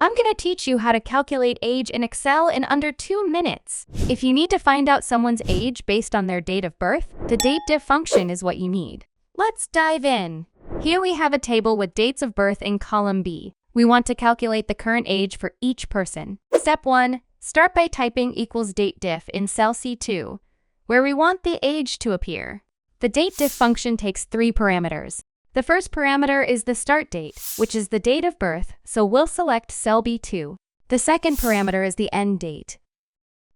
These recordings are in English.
I'm going to teach you how to calculate age in Excel in under 2 minutes. If you need to find out someone's age based on their date of birth, the DATEDIF function is what you need. Let's dive in. Here we have a table with dates of birth in column B. We want to calculate the current age for each person. Step 1. Start by typing equals DATEDIF in cell C2, where we want the age to appear. The DATEDIF function takes 3 parameters. The first parameter is the start date, which is the date of birth, so we'll select cell B2. The second parameter is the end date.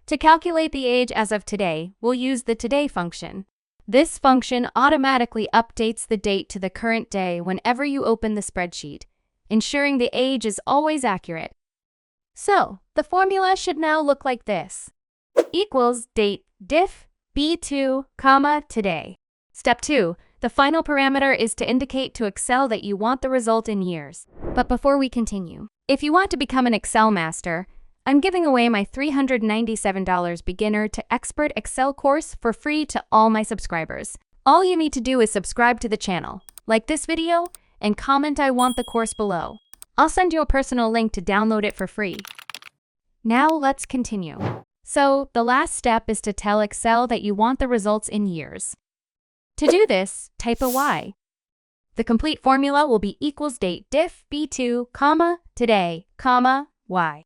To calculate the age as of today, we'll use the today function. This function automatically updates the date to the current day whenever you open the spreadsheet, ensuring the age is always accurate. So, the formula should now look like this. Equals DATEDIF B2, today. Step 2. The final parameter is to indicate to Excel that you want the result in years. But before we continue, if you want to become an Excel master, I'm giving away my $397 beginner to expert Excel course for free to all my subscribers. All you need to do is subscribe to the channel, like this video, and comment "I want the course" below. I'll send you a personal link to download it for free. Now let's continue. So, the last step is to tell Excel that you want the results in years. To do this, type a Y. The complete formula will be equals DATEDIF B2, today, Y.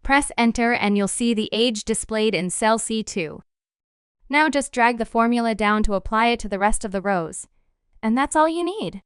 Press enter and you'll see the age displayed in cell C2. Now just drag the formula down to apply it to the rest of the rows. And that's all you need.